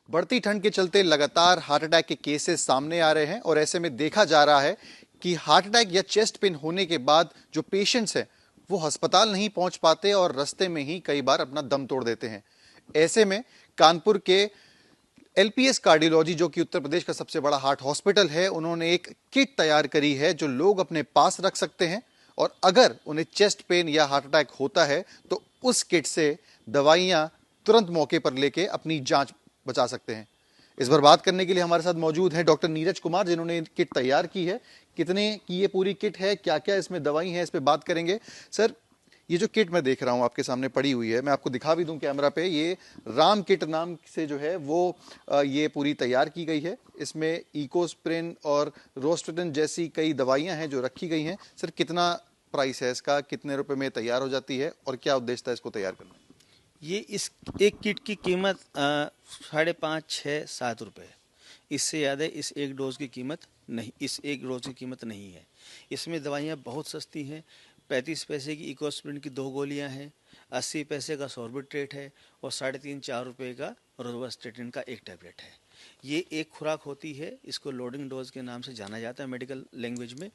बढ़ती ठंड के चलते लगातार हार्ट अटैक के केसेस सामने आ रहे हैं और ऐसे में देखा जा रहा है कि हार्ट अटैक या चेस्ट पेन होने के बाद जो पेशेंट्स हैं वो अस्पताल नहीं पहुंच पाते और रास्ते में ही कई बार अपना दम तोड़ देते हैं। ऐसे में कानपुर के एलपीएस कार्डियोलॉजी, जो कि उत्तर प्रदेश का सबसे बड़ा हार्ट हॉस्पिटल है, उन्होंने एक किट तैयार करी है जो लोग अपने पास रख सकते हैं और अगर उन्हें चेस्ट पेन या हार्ट अटैक होता है तो उस किट से दवाइयां तुरंत मौके पर लेके अपनी जांच बचा सकते हैं। इस पर बात करने के लिए हमारे साथ मौजूद हैं डॉक्टर नीरज कुमार, जिन्होंने किट तैयार की है। कितने की ये पूरी किट है, क्या क्या इसमें दवाई है, इस पे बात करेंगे। सर, ये जो किट मैं देख रहा हूँ आपके सामने पड़ी हुई है, मैं आपको दिखा भी दूं कैमरा पे, ये राम किट नाम से जो है वो ये पूरी तैयार की गई है। इसमें इकोस्प्रिन और रोस्ट्रेटिन जैसी कई दवाइयां हैं जो रखी गई हैं। सर, कितना प्राइस है इसका, कितने रुपए में तैयार हो जाती है और क्या उद्देश्य था इसको तैयार करना? ये इस एक किट की कीमत 5.5, 6, 7 रुपये। इससे ज़्यादा इस एक डोज की कीमत नहीं, इस एक डोज की कीमत नहीं है। इसमें दवाइयाँ बहुत सस्ती हैं। 35 पैसे की इकोस्प्रिन की 2 गोलियाँ हैं, 80 पैसे का सॉर्बिट्रेट है और 3.5, 4 रुपये का रोवास्टेटिन का एक टैबलेट है। ये एक खुराक होती है, इसको लोडिंग डोज के नाम से जाना जाता है मेडिकल लैंग्वेज में।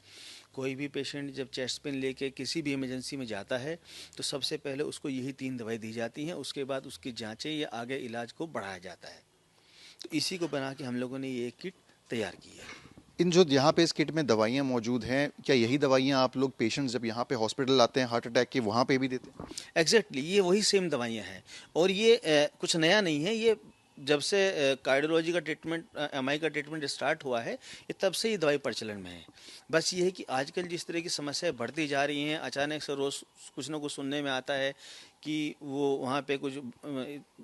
कोई भी पेशेंट जब चेस्ट पेन लेके किसी भी इमरजेंसी में जाता है तो सबसे पहले उसको यही 3 दवाई दी जाती हैं, उसके बाद उसकी जांचें या आगे इलाज को बढ़ाया जाता है। तो इसी को बना के हम लोगों ने ये किट तैयार की है। इन जो यहाँ पे इस किट में दवाइयाँ मौजूद हैं, क्या यही दवाइयाँ आप लोग पेशेंट्स जब यहाँ पे हॉस्पिटल आते हैं हार्ट अटैक के, वहाँ पे भी देते हैं? एग्जैक्टली ये वही सेम दवाइयाँ हैं और ये कुछ नया नहीं है। ये जब से कार्डियोलॉजी का ट्रीटमेंट, एमआई का ट्रीटमेंट स्टार्ट हुआ है, ये तब से ये दवाई प्रचलन में है। बस ये है कि आजकल जिस तरह की समस्याएं बढ़ती जा रही हैं, अचानक से रोज़ कुछ ना कुछ सुनने में आता है कि वो वहाँ पे कुछ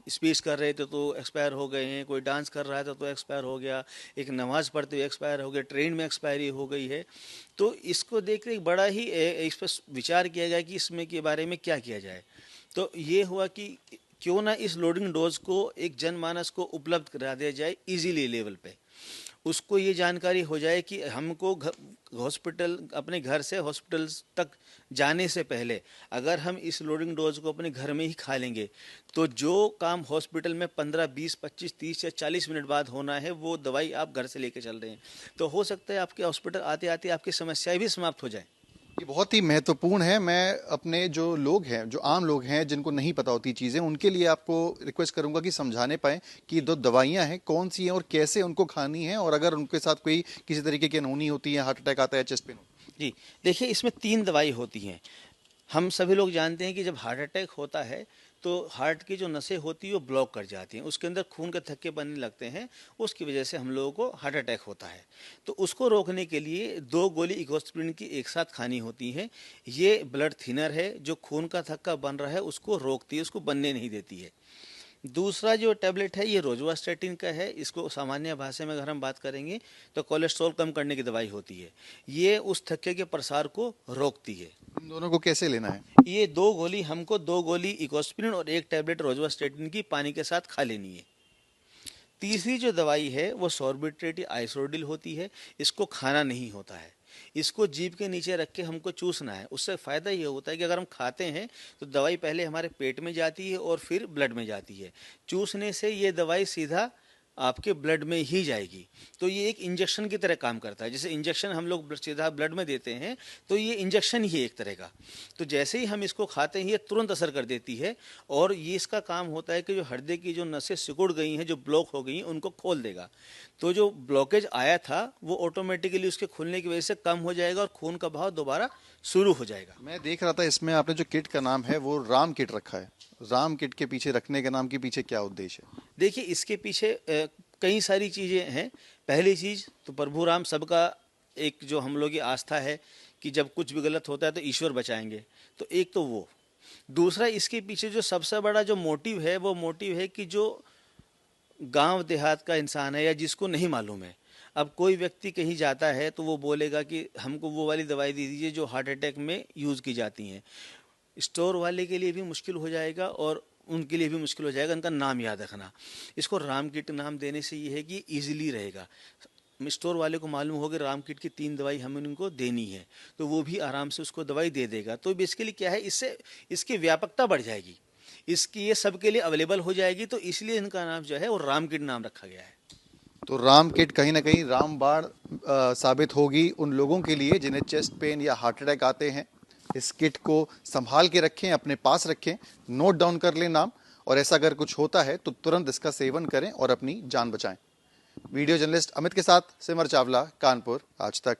स्पीच कर रहे थे तो एक्सपायर हो गए हैं, कोई डांस कर रहा था तो एक्सपायर हो गया, एक नमाज़ पढ़ते हुए एक्सपायर हो गया, ट्रेन में एक्सपायरी हो गई है। तो इसको देख कर बड़ा ही इस पर विचार किया गया कि इसमें के बारे में क्या किया जाए। तो ये हुआ कि क्यों ना इस लोडिंग डोज को एक जनमानस को उपलब्ध करा दिया जाए इजीली लेवल पे। उसको ये जानकारी हो जाए कि हमको हॉस्पिटल, अपने घर से हॉस्पिटल तक जाने से पहले अगर हम इस लोडिंग डोज को अपने घर में ही खा लेंगे तो जो काम हॉस्पिटल में 15, 20, 25, 30 या 40 मिनट बाद होना है वो दवाई आप घर से लेके चल रहे हैं। तो हो सकता है आपके हॉस्पिटल आते आते आपकी समस्याएं भी समाप्त हो जाए। ये बहुत ही महत्वपूर्ण है। मैं अपने जो लोग हैं, जो आम लोग हैं जिनको नहीं पता होती चीज़ें, उनके लिए आपको रिक्वेस्ट करूंगा कि समझाने पाएं कि दो दवाइयां हैं कौन सी हैं और कैसे उनको खानी है, और अगर उनके साथ कोई किसी तरीके की अनहोनी होती है, हार्ट अटैक आता है, चेस्ट पेन होता जी देखिए, इसमें 3 दवाई होती हैं। हम सभी लोग जानते हैं कि जब हार्ट अटैक होता है तो हार्ट की जो नसें होती हैं वो ब्लॉक कर जाती हैं, उसके अंदर खून के थक्के बनने लगते हैं, उसकी वजह से हम लोगों को हार्ट अटैक होता है। तो उसको रोकने के लिए 2 गोली इकोस्प्रिन की एक साथ खानी होती हैं। ये ब्लड थिनर है, जो खून का थक्का बन रहा है उसको रोकती है, उसको बनने नहीं देती है। दूसरा जो टैबलेट है ये रोजुवास्टेटिन का है। इसको सामान्य भाषा में अगर हम बात करेंगे तो कोलेस्ट्रॉल कम करने की दवाई होती है। ये उस थक्के के प्रसार को रोकती है। है। इन दोनों को कैसे लेना है? ये 2 गोली, हमको 2 गोली इकोस्प्रिन और एक टैबलेट रोजुवास्टेटिन की पानी के साथ खा लेनी है। तीसरी जो दवाई है वो सॉर्बिट्रेट या आइसोडिल होती है। इसको खाना नहीं होता है, इसको जीभ के नीचे रख के हमको चूसना है। उससे फ़ायदा ये होता है कि अगर हम खाते हैं तो दवाई पहले हमारे पेट में जाती है और फिर ब्लड में जाती है। चूसने से ये दवाई सीधा आपके ब्लड में ही जाएगी। तो ये एक इंजेक्शन की तरह काम करता है। जैसे इंजेक्शन हम लोग सीधा ब्लड में देते हैं तो ये इंजेक्शन ही है एक तरह का। तो जैसे ही हम इसको खाते हैं ये तुरंत असर कर देती है और ये इसका काम होता है कि जो हृदय की जो नसें सिकुड़ गई हैं, जो ब्लॉक हो गई हैं, उनको खोल देगा। तो जो ब्लॉकेज आया था वो ऑटोमेटिकली उसके खुलने की वजह से कम हो जाएगा और खून का बहाव दोबारा शुरू हो जाएगा। मैं देख रहा था इसमें आपने जो किट का नाम है वो राम किट रखा है। राम किट के पीछे रखने के नाम के पीछे क्या उद्देश्य है? देखिए, इसके पीछे कई सारी चीज़ें हैं। पहली चीज़ तो प्रभु राम सबका एक जो हम लोग की आस्था है कि जब कुछ भी गलत होता है तो ईश्वर बचाएंगे। तो एक तो वो। दूसरा, इसके पीछे जो सबसे बड़ा जो मोटिव है वो मोटिव है कि जो गांव देहात का इंसान है या जिसको नहीं मालूम है, अब कोई व्यक्ति कहीं जाता है तो वो बोलेगा कि हमको वो वाली दवाई दे दीजिए जो हार्ट अटैक में यूज़ की जाती हैं। स्टोर वाले के लिए भी मुश्किल हो जाएगा और उनके लिए भी मुश्किल हो जाएगा उनका नाम याद रखना। इसको राम किट नाम देने से ये है कि ईजिली रहेगा। स्टोर वाले को मालूम होगा राम किट की 3 दवाई हमें उनको देनी है तो वो भी आराम से उसको दवाई दे देगा। तो बेसिकली क्या है, इससे इसकी व्यापकता बढ़ जाएगी। इसकी ये सबके लिए अवेलेबल हो जाएगी, तो इसलिए इनका नाम जो है वो राम किट नाम रखा गया है। तो राम किट कहीं ना कहीं रामबाण साबित होगी उन लोगों के लिए जिन्हें चेस्ट पेन या हार्ट अटैक आते हैं। इस किट को संभाल के रखें, अपने पास रखें, नोट डाउन कर लें नाम, और ऐसा अगर कुछ होता है तो तुरंत इसका सेवन करें और अपनी जान बचाएं। वीडियो जर्नलिस्ट अमित के साथ सिमर चावला, कानपुर, आज तक।